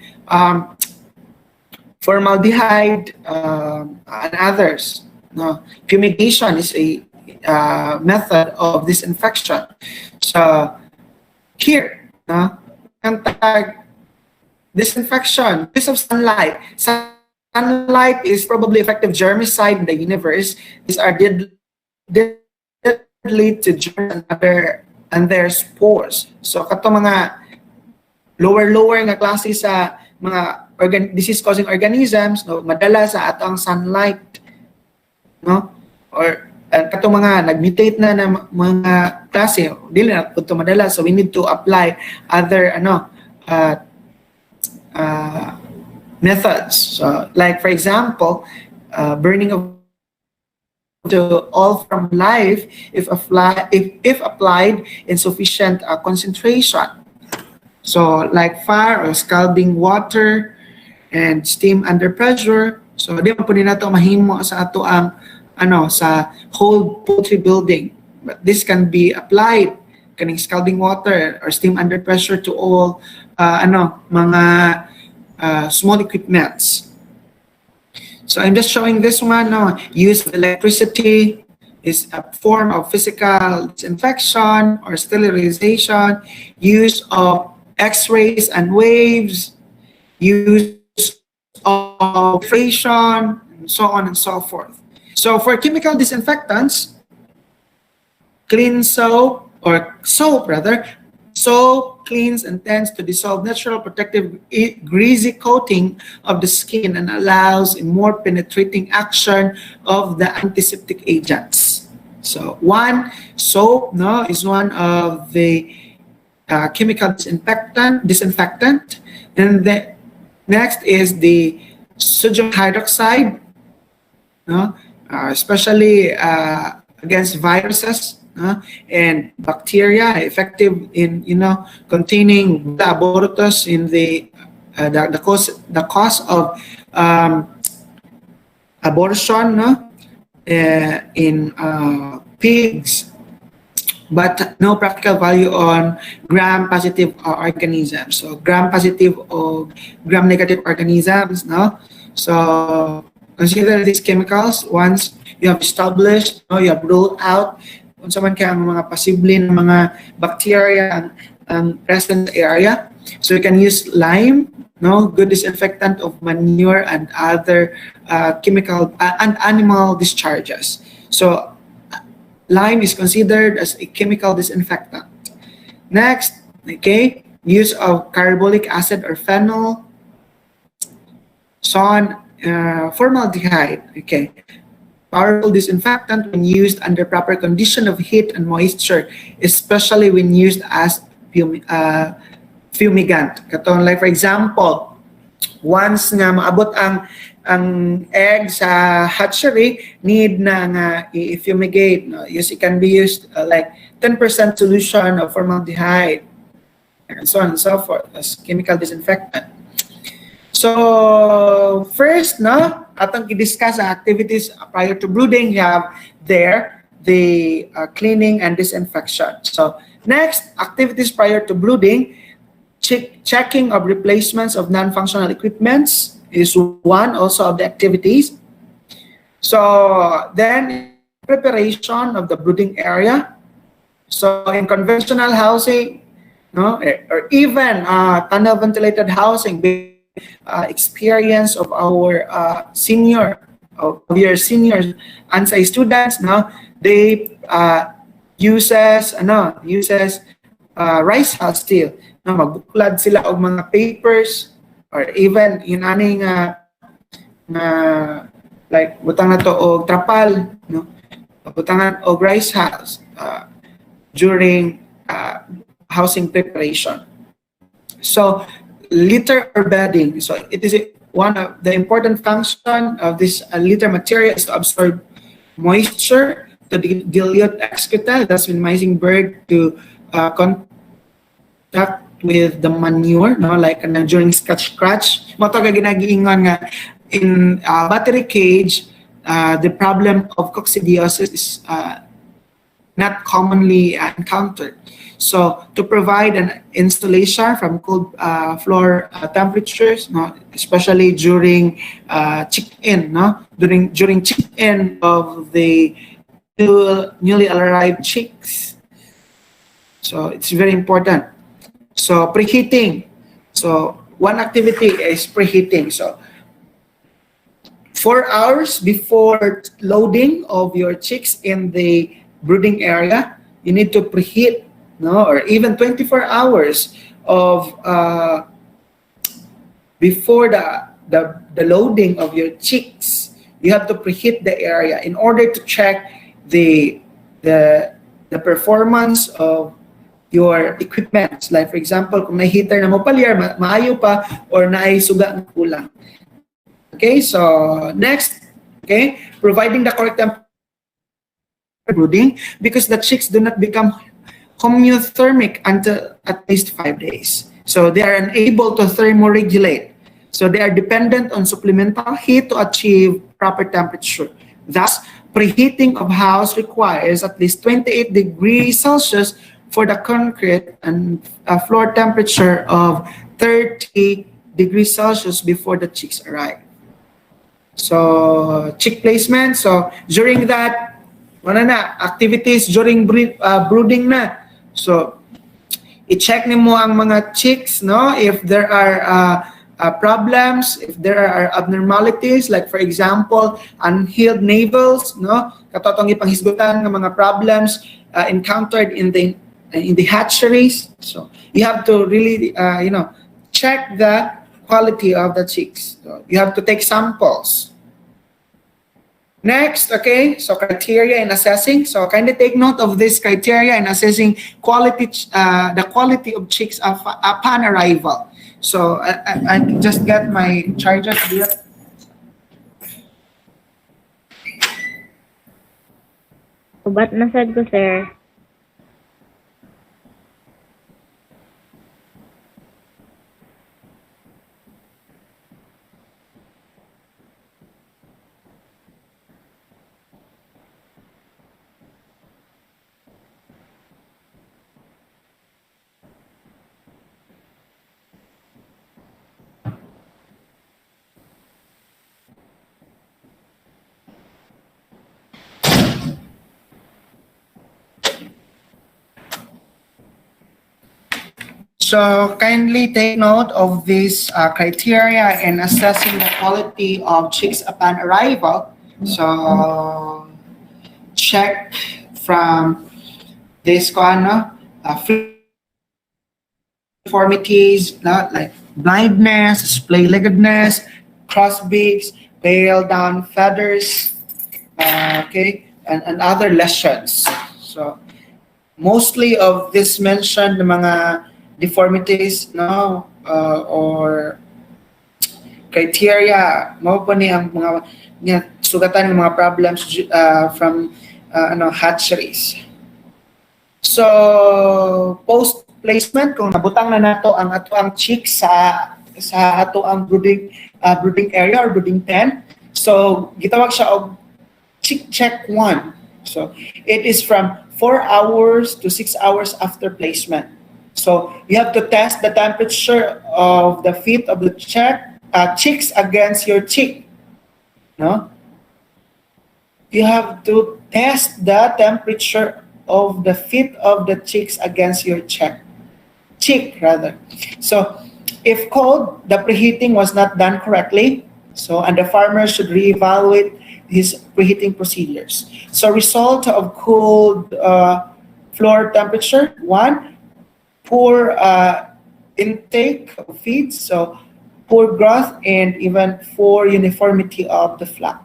formaldehyde and others. No, fumigation is a method of disinfection. So here, no, ang tag disinfection, use of sunlight. Sunlight is probably effective germicide in the universe. These are deadly to germs and their spores. So kato mga lower nga klase sa mga disease-causing organisms, no, madala sa atong sunlight, no, or kato mga nag-mutate na mga klase, dili na punto madala, so we need to apply other methods. So like for example, burning of to all from life if applied in sufficient concentration. So like fire or scalding water and steam under pressure. So di man po din nato mahimo sa ato ang sa whole poultry building. But this can be applied kaning scalding water or steam under pressure to all mga small equipments. So I'm just showing this one. Use of electricity is a form of physical disinfection or sterilization. Use of X-rays and waves. Use of filtration, and so on and so forth. So for chemical disinfectants, soap cleans and tends to dissolve natural protective greasy coating of the skin and allows a more penetrating action of the antiseptic agents. So soap is one of the chemical disinfectant, and the next is the sodium hydroxide, especially against viruses and bacteria, effective in containing the abortus in the cause of abortion in pigs, but no practical value on gram-positive organisms. So gram-positive or gram-negative organisms, So consider these chemicals once you have established, you have ruled out kung sa man kaya ang mga posible na mga bacteria ang present area. So you can use lime, good disinfectant of manure and other chemical and animal discharges. So lime is considered as a chemical disinfectant. Next, use of carbolic acid or phenol, formaldehyde, powerful disinfectant when used under proper condition of heat and moisture, especially when used as fumigant. Katong like for example, once nga maabot ang egg sa hatchery, need na nga i-fumigate. It can be used like 10% solution of formaldehyde, and so on and so forth as chemical disinfectant. So first, atong i-discuss ang activities prior to brooding. You have there the cleaning and disinfection. So next, activities prior to brooding, checking of replacements of non-functional equipments is one also of the activities. So then preparation of the brooding area. So in conventional housing, or even tunnel ventilated housing, experience of our seniors ANSAI students, they uses rice hull still. Magbuklad sila og mga papers or even inani nga like butang na to og trapal, butangan og rice hulls during housing preparation. So litter or bedding. So it is one of the important function of this litter material is to absorb moisture, to dilute excreta, thus minimizing bird to contact with the manure, like during scratch. Mato ka ginagiingon nga in battery cage, the problem of coccidiosis is not commonly encountered. So to provide an insulation from cold floor temperatures, especially during chick-in, during chick-in of the newly arrived chicks. So it's very important. So preheating. So one activity is preheating. So 4 hours before loading of your chicks in the brooding area, you need to preheat, or even 24 hours of before the loading of your chicks, you have to preheat the area in order to check the performance of your equipment. Like for example, kung may heater na mo palyar, maayo pa, or naay suga na kulang. Okay, so next, providing the correct temperature brooding because the chicks do not become homeothermic until at least 5 days. So they are unable to thermoregulate. So they are dependent on supplemental heat to achieve proper temperature. Thus, preheating of house requires at least 28 degrees Celsius for the concrete and a floor temperature of 30 degrees Celsius before the chicks arrive. So, chick placement. So, during that, activities during brooding na. So, i-check nimo ang mga chicks, no? If there are problems, if there are abnormalities, like for example, unhealed navels, no? Katotong ipanghisgutan ng mga problems encountered in the hatcheries. So, you have to really, check the quality of the chicks. So, you have to take samples. Next, okay, so criteria in assessing. So kindly take note of this criteria in assessing the quality of chicks upon arrival. So I just get my charger here. Ubat na sad ko, sir. So kindly take note of this criteria in assessing the quality of chicks upon arrival. So check from this deformities, like blindness, splay-leggedness, crossbeaks, pale down feathers, and other lesions. So mostly of this mentioned mga deformities, no, or criteria, mo po ni ang mga sugatan ng mga problems from hatcheries. So post placement, kung nabutang na nato ang ato ang chicks sa ato ang brooding area or brooding pen, so gitawag siya og chick check 1. So it is from 4 hours to 6 hours after placement. So you have to test the temperature of the feet of the chicks against your chick. No? You have to test the temperature of the feet of the chicks against your chick. So if cold, the preheating was not done correctly. So and the farmer should reevaluate his preheating procedures. So result of cold floor temperature: 1, poor intake of feeds, so poor growth and even poor uniformity of the flock.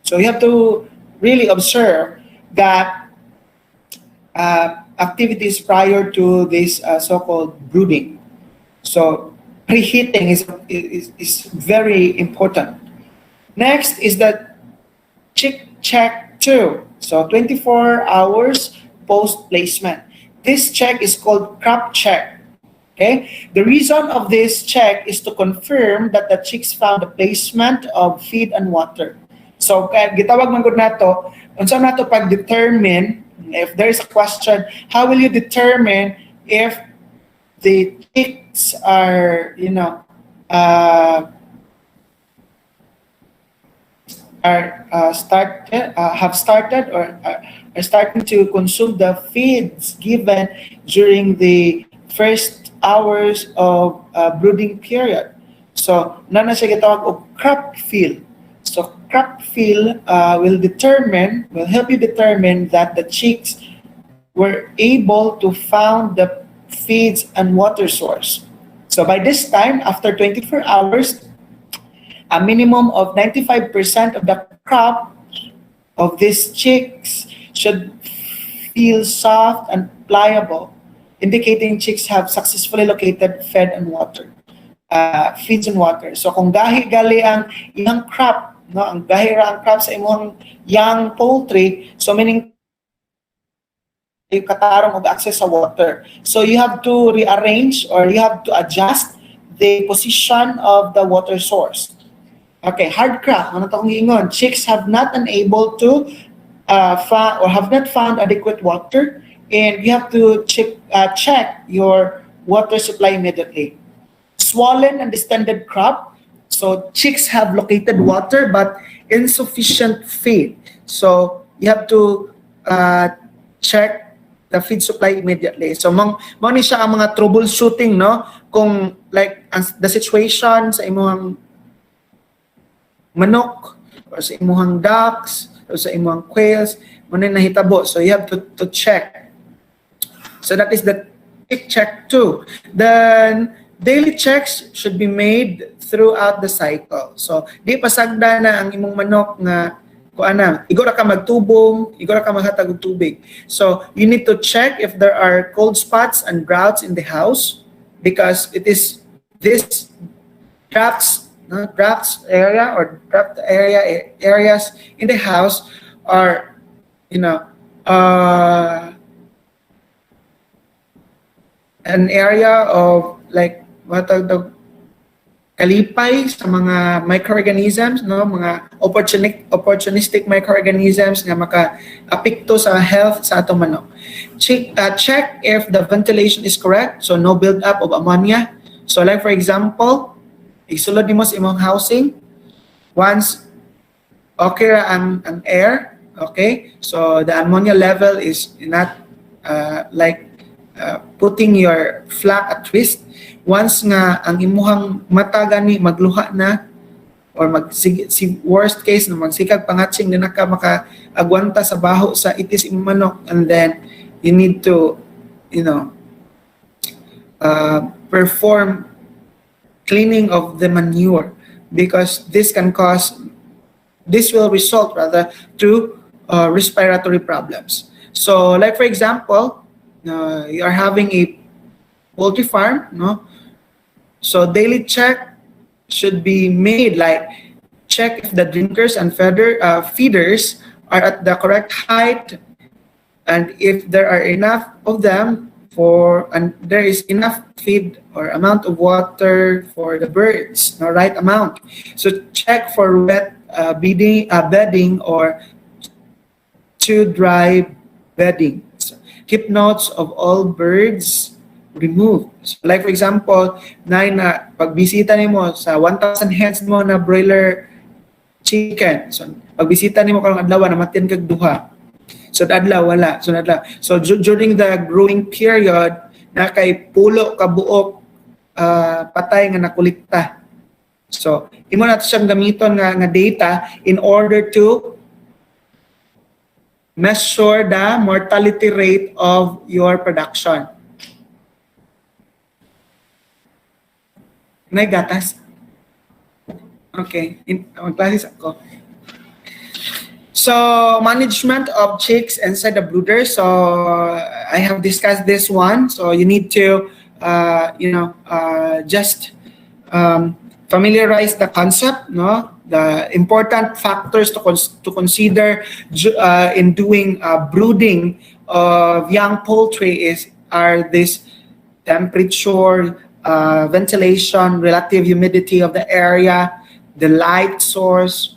So you have to really observe that activities prior to this so-called brooding. So preheating is very important. Next is the chick check 2. So 24 hours post placement. This check is called crop check. Okay? The reason of this check is to confirm that the chicks found the placement of feed and water. So, gitawag man gud nato, unsa nato pag-determine, if there is a question, how will you determine if the chicks are, have started or are starting to consume the feeds given during the first hours of brooding period. So, na siya gitawag og crop feel. So, crop feel will help you determine that the chicks were able to found the feeds and water source. So, by this time, after 24 hours, a minimum of 95% of the crop of these chicks should feel soft and pliable, indicating chicks have successfully located feeds and water. So kung gahi-gali ang iyang crop, no, ang gahi ra ang crop sa imong young poultry, so meaning yung katarong og access sa water. So you have to rearrange or you have to adjust the position of the water source. Okay, hard crack. Ano itong ingon? Chicks have not unable to or have not found adequate water, and you have to check your water supply immediately. Swollen and distended crop. So chicks have located water but insufficient feed. So you have to check the feed supply immediately. So mo ni siya ang mga troubleshooting, no? Kung like the situation sa imong manok or sa imong ducks or sa imong quails, mo na nahitabo. So you have to check. So that is the check 2. Then daily checks should be made throughout the cycle. So di pasagda na ang imong manok nga kuana, igora ka magtubong, igora ka maghatag og tubig. So you need to check if there are cold spots and droughts in the house, because it is this drafts areas in the house are, an area of like what are the kalipay sa mga microorganisms, no, mga opportunistic microorganisms nga maka-apekto sa health sa atong manok. Check if the ventilation is correct, so no build up of ammonia. So like for example, isulod nimo sa imong housing, once okay ra ang air, okay, so the ammonia level is not putting your flock at risk. Once nga ang imuhang mata gani magluha na or worst case na magsikag pangatsing na naka makaagwanta sa baho sa itis imong manok, and then you need to perform cleaning of the manure, because this will result rather to respiratory problems. So like for example, you are having a poultry farm, no? So daily check should be made, like check if the drinkers and feeders are at the correct height, and if there are enough of them and there is enough feed or amount of water for the birds, the right amount. So check for wet bedding or too dry bedding. So keep notes of all birds removed. So like for example, na pagbisita nimo sa 1,000 heads mo na broiler chicken. So pagbisita nimo karong adlaw namatyan kag duha. So adlaw wala. So during the growing period, na kay pulo ka buok patay nga nakulikta. So imo nato siyang gamiton nga data in order to measure the mortality rate of your production. May gatas? Okay. Mag-classes ako. So, management of chicks inside the brooder. So, I have discussed this one. So, you need to, just familiarize the concept, no? The important factors to consider in doing brooding of young poultry are this temperature, ventilation, relative humidity of the area, the light source,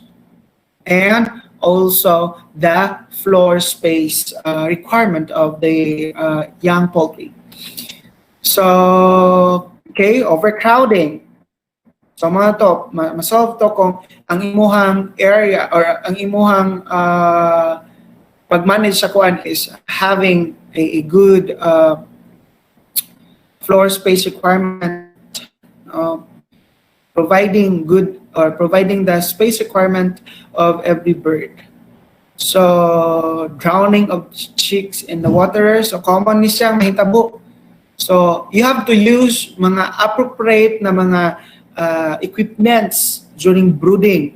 and also the floor space requirement of the young poultry. So, okay, overcrowding. So mga to, masolve to kung ang imuhang area or ang imuhang pag-manage sa kuan is having a good floor space requirement, providing the space requirement of every bird. So drowning of chicks in the water, so common ni siyang mahitabo. So you have to use mga appropriate na mga equipments during brooding.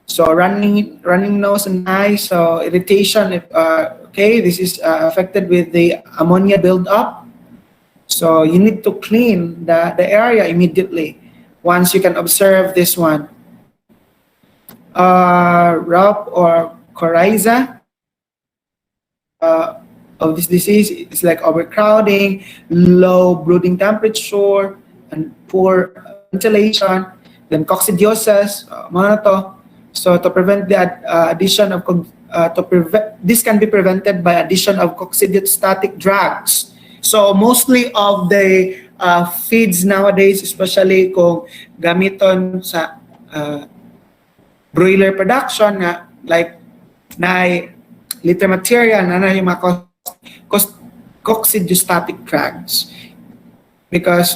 So running nose and eyes, so irritation, okay, this is affected with the ammonia buildup. So you need to clean the area immediately once you can observe this one. Raup or coryza. of this disease is like overcrowding, low brooding temperature, and poor ventilation, then coccidiosis, mga na to. So to prevent the addition of this can be prevented by addition of coccidiostatic drugs. So mostly of the feeds nowadays, especially kung gamiton sa broiler production na like na litter material na yung mga coccidiostatic drugs, because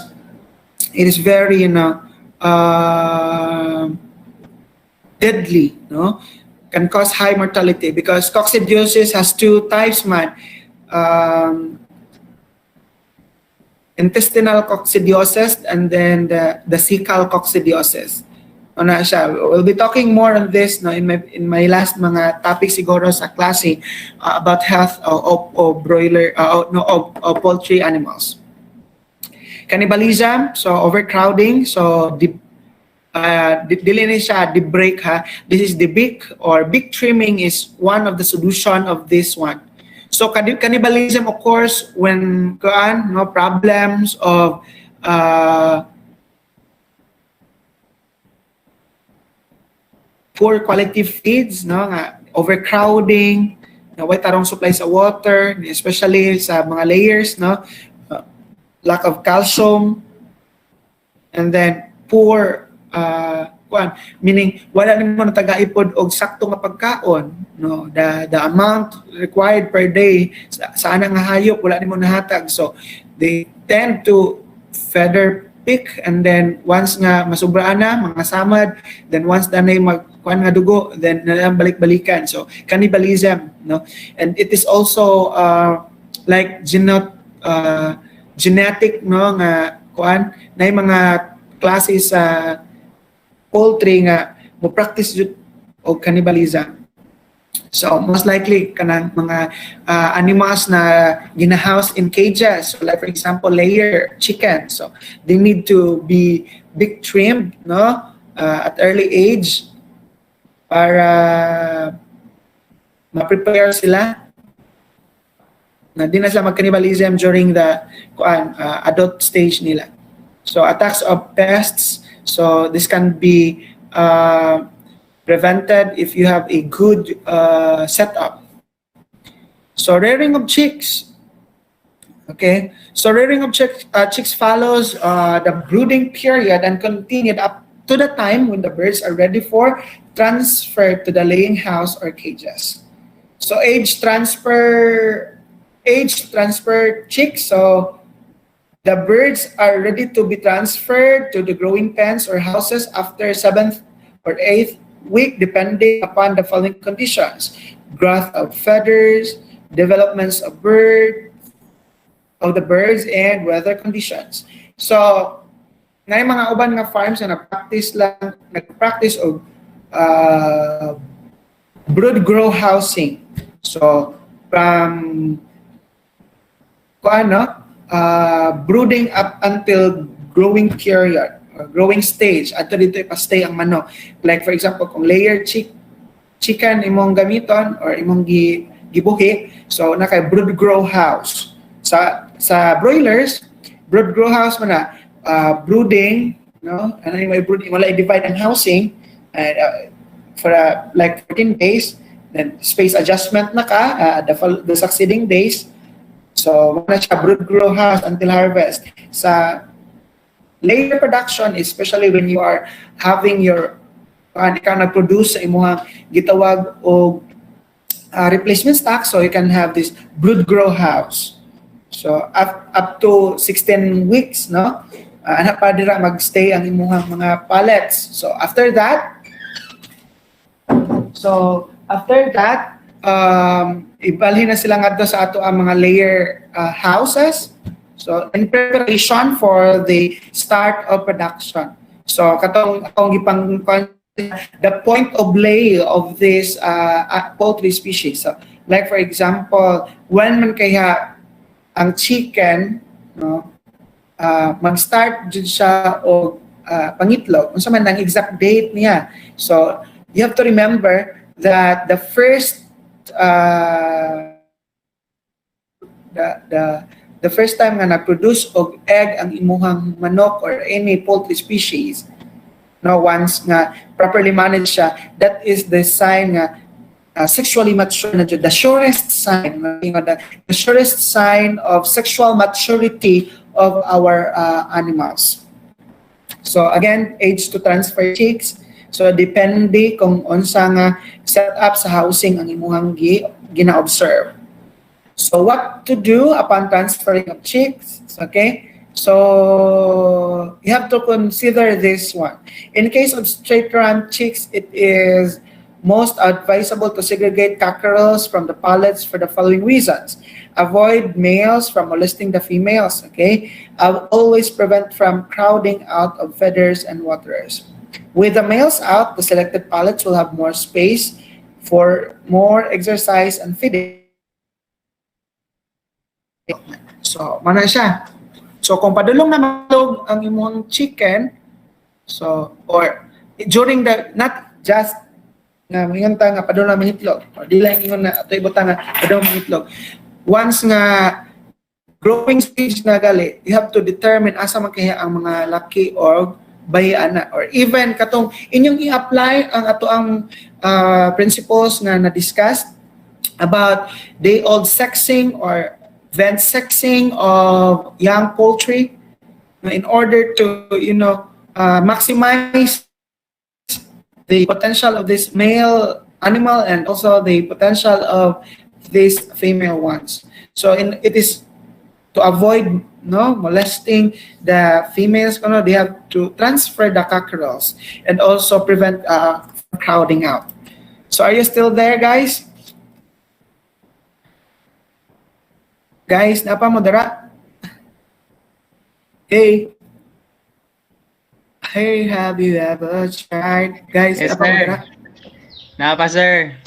it is very deadly, no? Can cause high mortality because coccidiosis has two types, man. Intestinal coccidiosis and then the cecal coccidiosis. Ano siya? We'll be talking more on this no in my last mga topics siguro sa klase about health of broiler of poultry animals. Cannibalism, so overcrowding, so dili ni siya the break ha. This is the big trimming is one of the solution of this one. So cannibalism occurs when problems of poor quality feeds, no, nga overcrowding, na way tarong supply sa water, especially sa mga layers, no, lack of calcium, and then poor meaning wala nimo natagaipod og sakto nga pagkaon, no, the amount required per day sa anang nga hayop wala nimo nahatag, so they tend to feather pick, and then once nga masubraan na mga samad, then once danay magkuan nga dugo, then balik-balikan, so cannibalism, no, and it is also like genetic, no, nga kuan na mga klase sa poultry nga mo practice og cannibalism. So most likely kanang mga animals na gina-house in cages, so like for example layer chicken, so they need to be big trimmed, no, at early age para ma-prepare sila na di na sila mag-cannibalism during the adult stage nila. So attacks of pests, so this can be prevented if you have a good setup. So rearing of chicks. Okay, so rearing of chicks follows the brooding period and continued up to the time when the birds are ready for transfer to the laying house or cages. So age transfer chicks, so the birds are ready to be transferred to the growing pens or houses after 7th or 8th week, depending upon the following conditions: growth of feathers, developments of the birds, and weather conditions. So, ngay mga uban nga farms na nagpractice of brood grow housing. So, from brooding up until growing period or growing stage, ato dito ipastay ang manok. Like for example, kung layer chicken imong gamiton or imong gibuhi, so nakay brood grow house. Sa broilers, brood grow house man na brooding, no, ano yung may brooding, wala i-divide ang housing for like 14 days, then space adjustment na ka the succeeding days. So, wala siya brood grow house until harvest. Sa layer production, especially when you are having your ikaw nag-produce sa imong gitawag o replacement stock, so you can have this brood grow house. So, up to 16 weeks, no? Ana pa dira magstay ang imong mga pallets. So, after that, ibalhin na sila ngadto sa ato ang mga layer houses. So in preparation for the start of production. So katong akong gipang the point of lay of this poultry species. So like for example, when man kaya ang chicken, no, mag-start jud siya og pangitlog, unsa man ang exact date niya. So you have to remember that the first the first time nga nag-produce og egg ang imuhang manok or any poultry species, no, once nga properly managed siya, that is the sign nga sexually mature na jud. The surest sign, the surest sign of sexual maturity of our animals. So again, age to transfer chicks. So depende kung unsa nga setup sa housing ang imuhang gina-observe. So what to do upon transferring of chicks? Okay, so you have to consider this one. In case of straight run chicks, it is most advisable to segregate cockerels from the pullets for the following reasons. Avoid males from molesting the females, okay? Always prevent from crowding out of feeders and waterers. With the males out, the selected pullets will have more space for more exercise and feeding. So, mana siya. So, kung padulong na matlog ang imong chicken, so, or during the, not just na mingon ta nga padulong na mahitlog, or di lang ingon na ato ibutang nga padulong mahitlog. Once nga growing stage na gali, you have to determine asa man kaya ang mga laki or bayan na, or even katong inyong i-apply ang ato ang principles nga na-discuss about day-old sexing or vent sexing of young poultry in order to, maximize the potential of this male animal and also the potential of these female ones. So it is to avoid molesting the females, they have to transfer the cockerels and also prevent crowding out. So are you still there, guys? Guys, napa mo dara? Hey, have you ever tried? Guys, Yes, napa mo sir. dara? Napa, sir.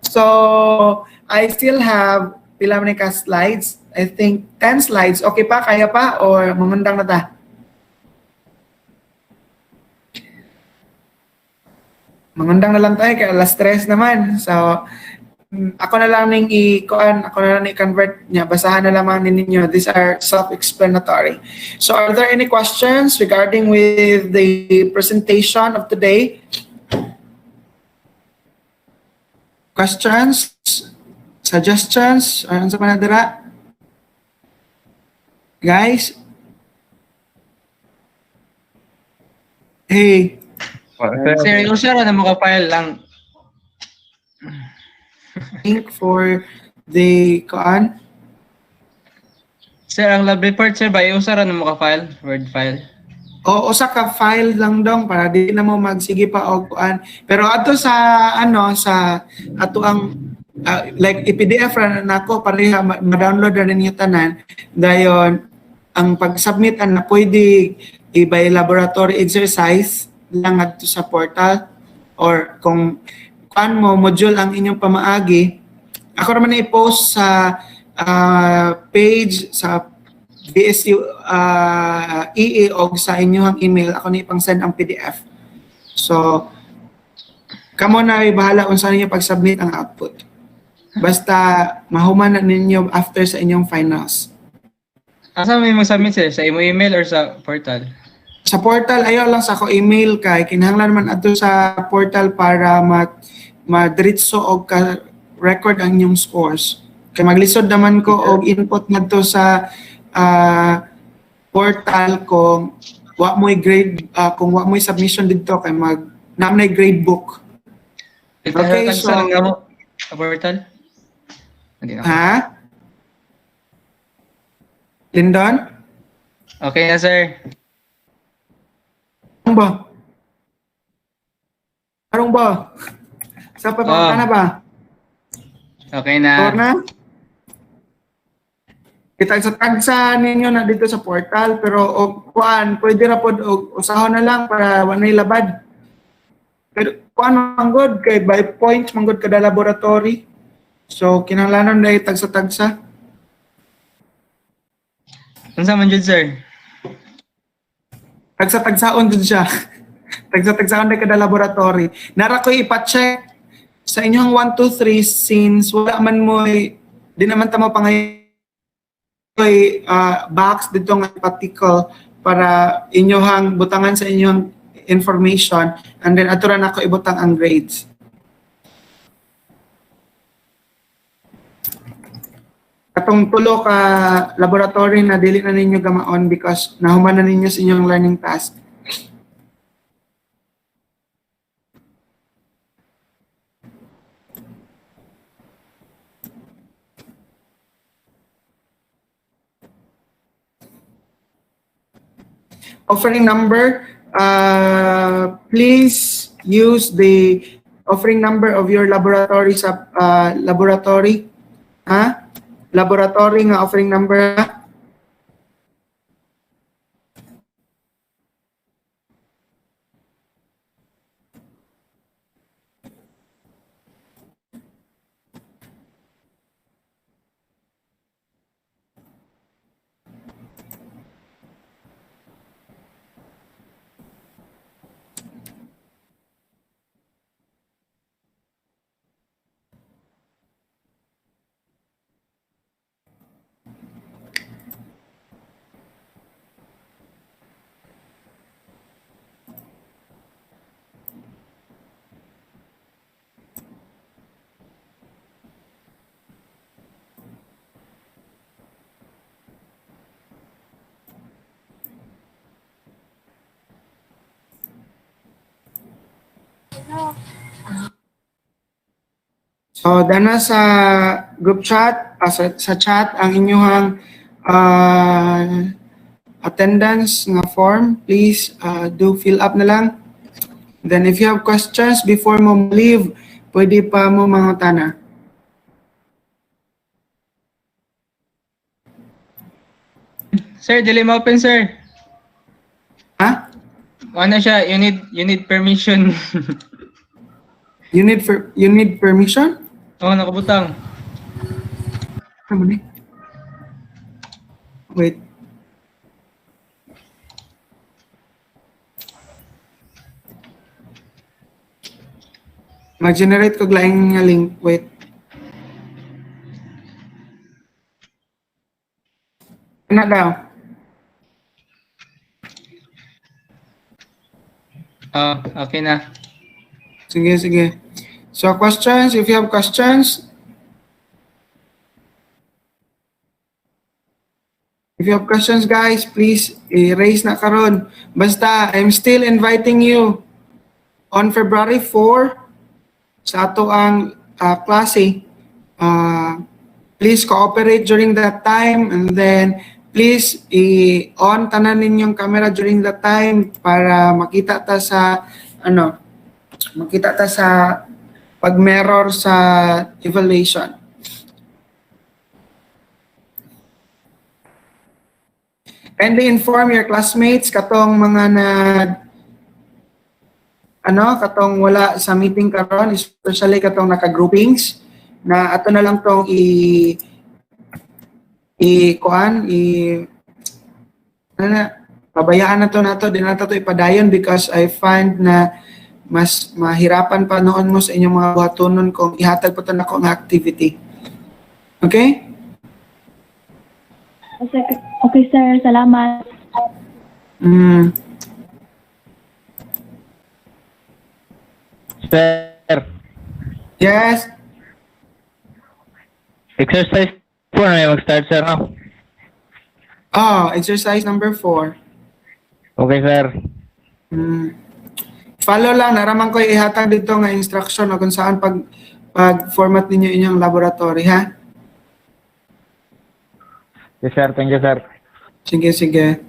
So, I still have pila man ka slides. I think 10 slides. Okay pa? Kaya pa? Or mamandang na ta? Mangundang na lang tayo kaya alas 3 naman. So, ako na lang ning ako na lang i-convert niya. Basahan na lamang ninyo. These are self-explanatory. So, are there any questions regarding with the presentation of today? Questions? Suggestions? Or ano sa panadara? Guys? Hey. Sir, user na mo ka-file lang. Link for the Sir, ang lab report, sir, ba user na mo ka-file? Word file. o usa ka file lang dong para di na mo magsige pa og kuan. Pero ato sa sa ato ang like i-PDF ra nako pareha ma-download ra ninyo tanan. Dayon ang pag-submit na pwede i-by laboratory exercise lang adto sa portal, or kung kuan mo module ang inyong pamaagi, ako naman i-post sa page sa BSU EA o sa inyong email. Ako na ipang-send ang PDF. So, kamo na bahala kung saan ninyo pag-submit ang output. Basta mahuman na ninyo after sa inyong finals. Asa may mag-submit, sir? Sa imo email or sa portal? Sa portal, ayaw lang sa ako email kay kinahanglan man ato sa portal para madiretso og record ang inyong scores. Kay maglisod naman ko og input ngadto sa portal kung wa mo'y grade, kung wa mo'y submission dito kay namnay grade book. Okay, so sa portal? Hindi na. ha? Lindon? Okay na, sir. Arong ba? Arong ba? Sa pa na ba? Okay na. Or na? Kitag-sa ninyo na dito sa portal, pero kuan, pwede ra pod og usahon na lang para wanay labad. Pero kuan manggod kay by points manggod kada laboratory. So kinahanglanon na tagsa-tagsa. Unsa man jud, sir? Tagsa-tagsaon jud siya. Tagsa-tagsaon na kada laboratory. Nara ko ipa-check sa inyong 1, 2, 3 since wala man mo di naman tamo pangay ko'y box dito nga particle para inyohang butangan sa inyong information and then ato na ako ibutang ang grades. Katong tulo ka laboratory na dili na ninyo gamaon because nahuman na ninyo sa inyong learning task. Offering number, please use the offering number of your laboratory sa laboratory. Ha? Laboratory nga offering number. So, dana sa group chat, sa chat, ang inyong attendance nga form, please do fill up na lang. Then if you have questions before mo leave, pwede pa mo mangutana. Sir, dili ma-open, sir. Ha? Ano siya, you need permission. You need permission? Oo, nakabutang. Ano ni? Wait. Mag-generate ko laing nga link. Wait. Ano daw? Okay na. Sige, sige. So, questions, if you have questions, guys, please raise na karon. Basta, I'm still inviting you on February 4 sa ato ang klase. Please cooperate during that time and then please i-on tanan ninyong camera during that time para makita ta sa pag-mirror sa evaluation. Kindly inform your classmates katong mga katong wala sa meeting karon, especially katong naka-groupings na ato na lang tong pabayaan na to, di na to ipadayon because I find na mas mahirapan pa noon mo sa inyong mga buhatonon kung ihatag po ito na akong activity. Okay? Okay, sir. Salamat. Sir, Yes? exercise 4 na yung mag-start, sir, no? Exercise number 4. Okay, sir. Follow lang, naraman ko ihatag dito nga instruction o kung saan pag-format ninyo inyong laboratory, ha? Yes, sir. Thank you, sir. Sige, sige.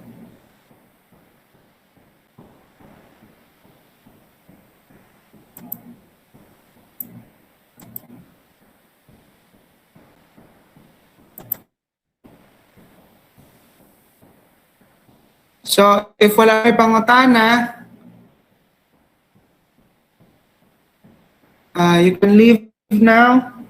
So, if wala may pangutana, you can leave now.